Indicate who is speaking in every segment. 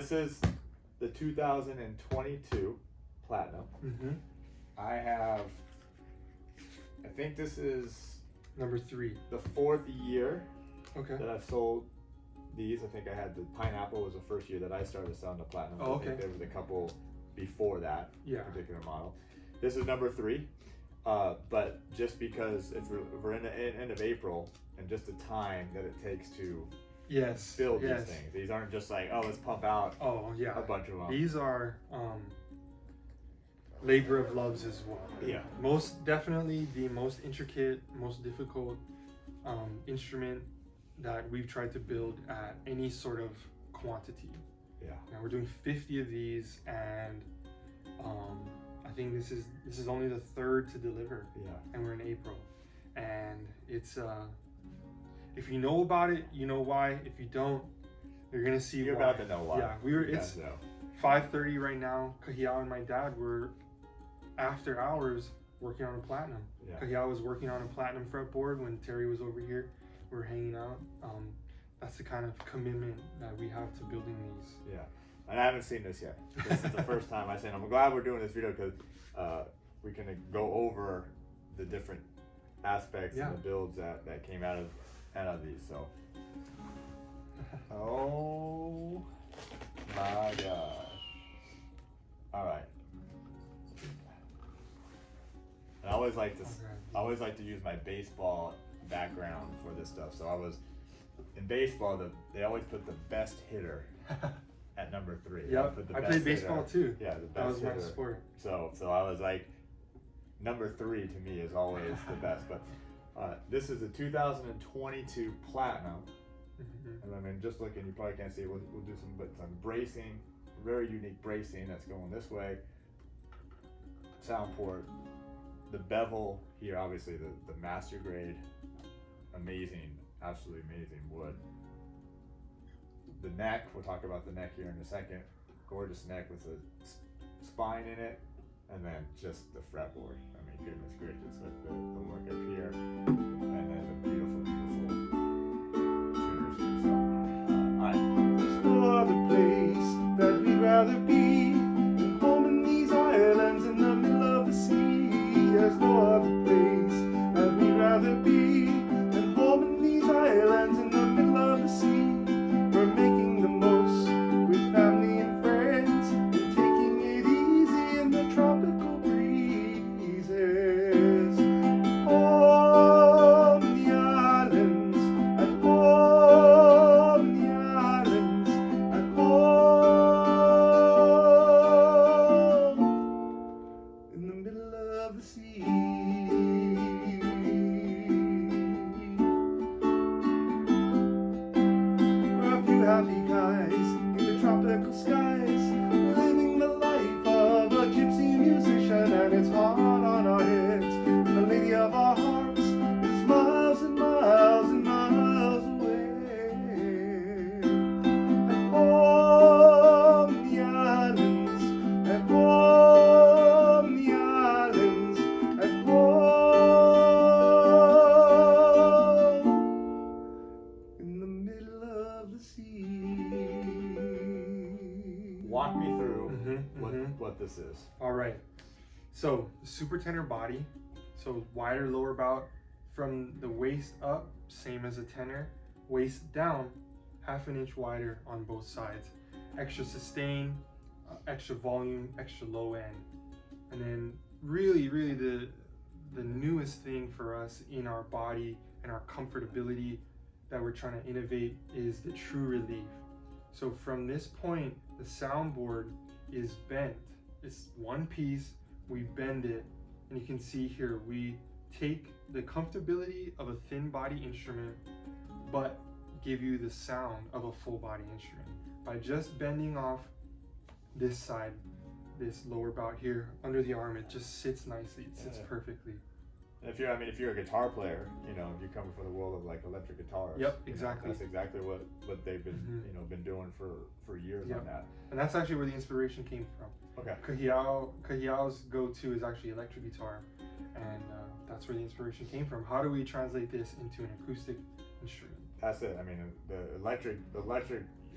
Speaker 1: this is the 2022 Platinum. I think this is
Speaker 2: number 3.
Speaker 1: the 4th year
Speaker 2: Okay.
Speaker 1: that I've sold these. I think I had the Pineapple was the first year that I started selling the Platinum.
Speaker 2: Oh,
Speaker 1: I think there was a couple before that particular model. This is number 3. But just because we're in the end of April, and just the time that it takes to build these things. These aren't just like, oh, let's pump out a bunch of them.
Speaker 2: These are labor of loves as well.
Speaker 1: Yeah.
Speaker 2: Most definitely the most intricate, most difficult instrument that we've tried to build at any sort of quantity.
Speaker 1: Yeah.
Speaker 2: Now we're doing 50 of these, and I think this is only the 3rd to deliver.
Speaker 1: Yeah.
Speaker 2: And we're in April, and it's if you know about it, you know why. If you don't, you're gonna see
Speaker 1: You're
Speaker 2: why.
Speaker 1: about to know why.
Speaker 2: Yeah, it's 5:30 right now. Kanile'a and my dad were after hours working on a Platinum.
Speaker 1: Yeah.
Speaker 2: Kanile'a was working on a Platinum fretboard when Terry was over here. We were hanging out. That's the kind of commitment that we have to building these.
Speaker 1: Yeah. And I haven't seen this yet. This is the first time I've seen it. I'm glad we're doing this video because we can go over the different aspects and the builds that came out of these. So, oh my gosh! All right. And I always like to use my baseball background for this stuff. So I was in baseball. They always put the best hitter at number 3.
Speaker 2: Yep, I played baseball too.
Speaker 1: Yeah, the best
Speaker 2: that was
Speaker 1: hitter.
Speaker 2: my sport.
Speaker 1: So I was like, number 3 to me is always the best. But this is a 2022 Platinum. And I mean, just looking, you probably can't see it. We'll do some bracing, very unique bracing that's going this way. Sound port, the bevel here, obviously the master grade, amazing, absolutely amazing wood. The neck, we'll talk about the neck here in a second. Gorgeous neck with a spine in it, and then just the fretboard. I mean, goodness gracious, with the work up here, and then the beautiful, beautiful tuners here. So, alright.
Speaker 3: There's no other place that we'd rather be than home in these islands in the middle of the sea. There's no other place that we'd rather be than home in these islands in the middle of the sea. We're making the most with family and friends, and taking it easy in the tropical breezes. Home in the islands, at home in the islands, at home in the middle of the sea. Happy guys in the tropical skies, living the life of a gypsy musician, and it's hard on our heads. And the lady of our hearts is miles and miles and miles away. At home in the islands, at home in the islands, at home in the middle of the sea.
Speaker 1: Walk me through what this is.
Speaker 2: All right. So super tenor body, so wider lower bout from the waist up, same as a tenor. Waist down, 1/2 inch wider on both sides. Extra sustain, extra volume, extra low end. And then really the newest thing for us in our body and our comfortability that we're trying to innovate is the true relief. So from this point, the soundboard is bent. It's one piece, we bend it, and you can see here, we take the comfortability of a thin body instrument, but give you the sound of a full body instrument. By just bending off this side, this lower bout here, under the arm, it just sits nicely, it sits perfectly.
Speaker 1: If you're a guitar player, you're coming from the world of like electric guitars.
Speaker 2: Yep, exactly.
Speaker 1: That's exactly what they've been been doing for years on that.
Speaker 2: And that's actually where the inspiration came from.
Speaker 1: Okay.
Speaker 2: Kahiao's go-to is actually electric guitar, and that's where the inspiration came from. How do we translate this into an acoustic instrument?
Speaker 1: That's it. I mean, the electric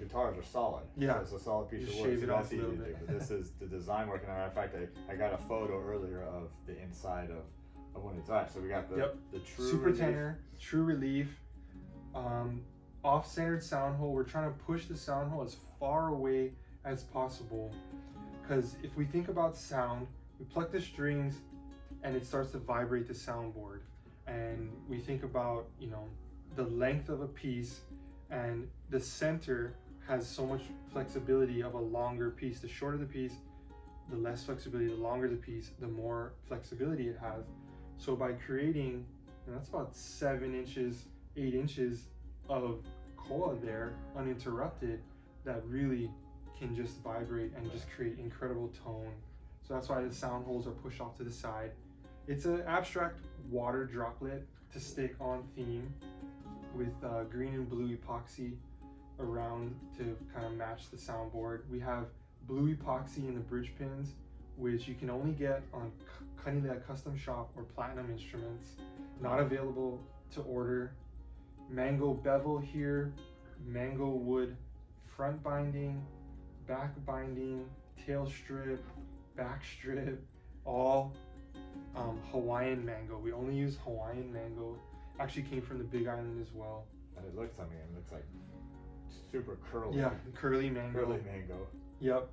Speaker 1: guitars are solid.
Speaker 2: Yeah.
Speaker 1: So it's a solid piece
Speaker 2: You
Speaker 1: of
Speaker 2: shave
Speaker 1: wood,
Speaker 2: it
Speaker 1: so
Speaker 2: off
Speaker 1: that's
Speaker 2: a
Speaker 1: easy to
Speaker 2: little
Speaker 1: do.
Speaker 2: bit.
Speaker 1: But this is the design work. And as a matter of fact, I got a photo earlier of the inside of when it's at. So we got the true
Speaker 2: super
Speaker 1: relief.
Speaker 2: tenor, true relief, off-centered sound hole. We're trying to push the sound hole as far away as possible, because if we think about sound, we pluck the strings and it starts to vibrate the soundboard, and we think about, you know, the length of a piece, and the center has so much flexibility of a longer piece. The shorter the piece, the less flexibility. The longer the piece, the more flexibility it has. So by creating, and that's about 7 inches, 8 inches of koa there, uninterrupted, that really can just vibrate and just create incredible tone. So that's why the sound holes are pushed off to the side. It's an abstract water droplet to stick on theme with green and blue epoxy around to kind of match the soundboard. We have blue epoxy in the bridge pins, which you can only get on Kanile'a Custom Shop or Platinum Instruments. Not available to order. Mango bevel here, mango wood front binding, back binding, tail strip, back strip, all Hawaiian mango. We only use Hawaiian mango. Actually came from the Big Island as well.
Speaker 1: And it looks, I mean, it looks like super curly.
Speaker 2: Yeah, curly mango.
Speaker 1: Curly mango.
Speaker 2: Yep.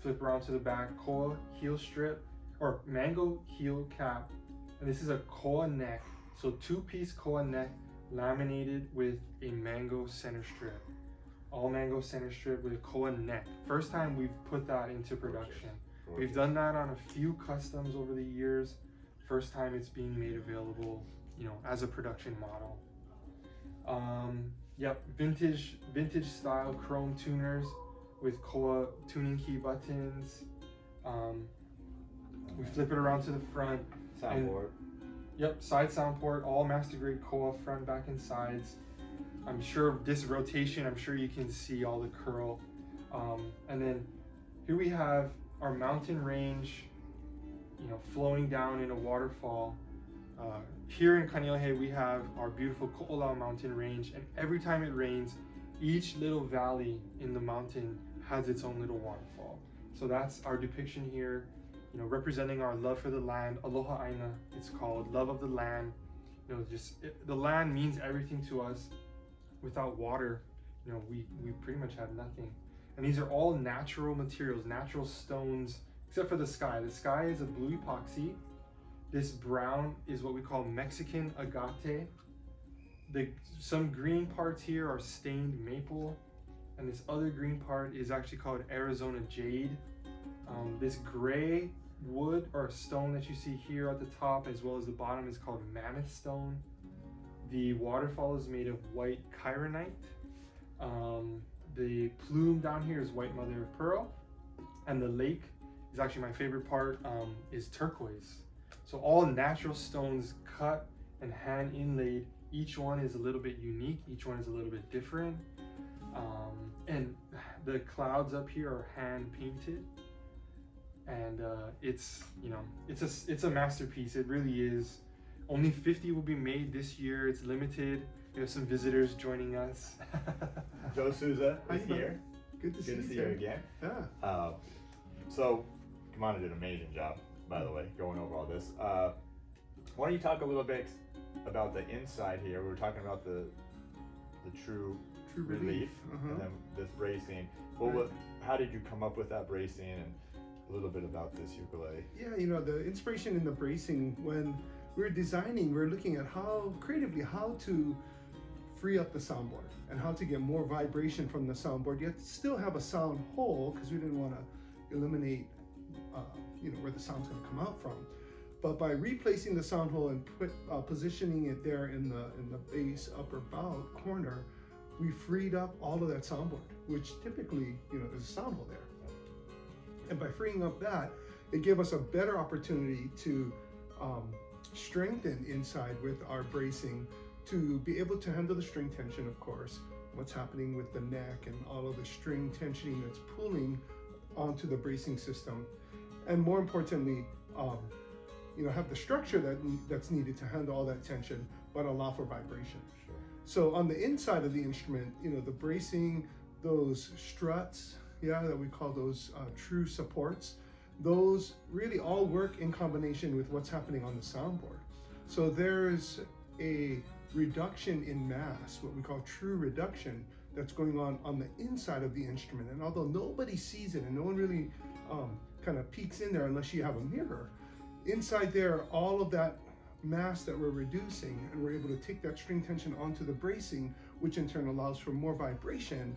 Speaker 2: Flip around to the back, koa heel strip, or mango heel cap. And this is a koa neck. So 2-piece koa neck laminated with a mango center strip. All mango center strip with a koa neck. First time we've put that into production.
Speaker 1: Gorgeous.
Speaker 2: We've done that on a few customs over the years. First time it's being made available, you know, as a production model. Yep, vintage style chrome tuners with koa tuning key buttons. We flip it around to the front.
Speaker 1: Soundboard.
Speaker 2: Yep, side sound port, all master grade koa, front, back, and sides. I'm sure this rotation, I'm sure you can see all the curl. And then here we have our mountain range, you know, flowing down in a waterfall. Here in Kanile'a, we have our beautiful Ko'olau mountain range, and every time it rains, each little valley in the mountain has its own little waterfall. So that's our depiction here, you know, representing our love for the land. Aloha Aina, it's called, love of the land. You know, the land means everything to us. Without water, you know, we pretty much have nothing. And these are all natural materials, natural stones, except for the sky. The sky is a blue epoxy. This brown is what we call Mexican agate. Some green parts here are stained maple, and this other green part is actually called Arizona jade. This gray wood or stone that you see here at the top as well as the bottom is called mammoth stone. The waterfall is made of white chironite. The plume down here is white mother of pearl, and the lake is actually my favorite part, is turquoise. So all natural stones cut and hand inlaid. Each one is a little bit unique. Each one is a little bit different. And the clouds up here are hand painted. And it's, you know, it's a masterpiece. It really is. Only 50 will be made this year. It's limited. We have some visitors joining us.
Speaker 1: Joe Souza is
Speaker 3: Hi,
Speaker 1: here.
Speaker 3: Good to see you.
Speaker 1: you again.
Speaker 3: Yeah.
Speaker 1: So, Kaimana did an amazing job, by the way, going over all this. Why don't you talk a little bit about the inside here? We were talking about the true relief, and then this bracing. How did you come up with that bracing, and a little bit about this ukulele?
Speaker 3: Yeah, you know, the inspiration in the bracing, when we were designing, we were looking at how to free up the soundboard and how to get more vibration from the soundboard, yet still have a sound hole, because we didn't want to eliminate you know, where the sound's going to come out from. But by replacing the sound hole and positioning it there in the bass upper bow corner, we freed up all of that soundboard, which typically, you know, there's a sound hole there. And by freeing up that, it gave us a better opportunity to strengthen inside with our bracing, to be able to handle the string tension, of course, what's happening with the neck and all of the string tensioning that's pulling onto the bracing system. And more importantly, you know, have the structure that's needed to handle all that tension, but allow for vibration.
Speaker 1: Sure.
Speaker 3: So on the inside of the instrument, you know, the bracing, those struts, yeah, that we call those true supports, those really all work in combination with what's happening on the soundboard. So there's a reduction in mass, what we call true reduction, that's going on the inside of the instrument. And although nobody sees it and no one really kind of peeks in there unless you have a mirror, inside there, all of that mass that we're reducing, and we're able to take that string tension onto the bracing, which in turn allows for more vibration,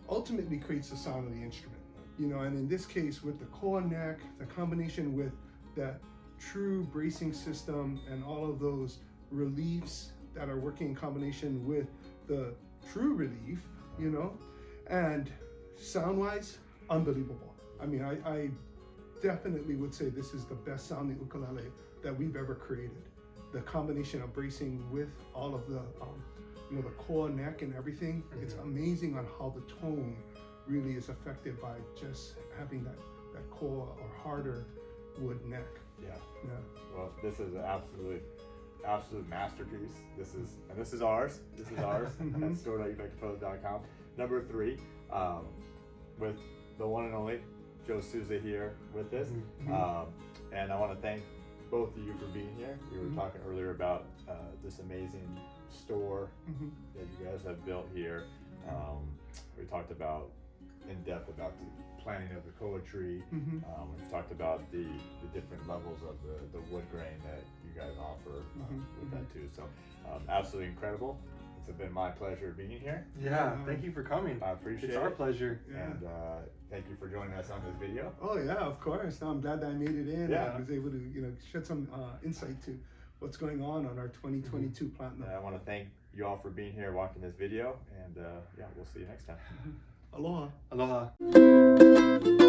Speaker 3: ultimately creates the sound of the instrument. You know, and in this case, with the koa neck, the combination with that true bracing system and all of those reliefs that are working in combination with the true relief, you know, and sound-wise, unbelievable. I mean, I definitely would say this is the best sounding ukulele that we've ever created. The combination of bracing with all of the, you know, the koa neck and everything, it's amazing on how the tone really is affected by just having that koa or harder wood neck.
Speaker 1: Yeah.
Speaker 3: Yeah.
Speaker 1: Well, this is an absolute masterpiece. This is ours. This is ours at store.ukelikethepros.com. Number 3, with the one and only Joe Souza here with this. And I want to thank both of you for being here. We were talking earlier about this amazing store that you guys have built here. We talked about in depth about the planting of the koa tree. We've talked about the different levels of the wood grain that you guys offer with that too. So absolutely incredible. It's been my pleasure being here.
Speaker 2: Yeah, thank you for coming.
Speaker 1: I appreciate it.
Speaker 2: It's our pleasure.
Speaker 1: And thank you for joining us on this video.
Speaker 3: Oh yeah, of course. No, I'm glad that I made it in.
Speaker 1: Yeah.
Speaker 3: I was able to, you know, shed some insight to what's going on our 2022 Platinum.
Speaker 1: And I want to thank you all for being here, watching this video, and yeah, we'll see you next time.
Speaker 3: Aloha.
Speaker 2: Aloha.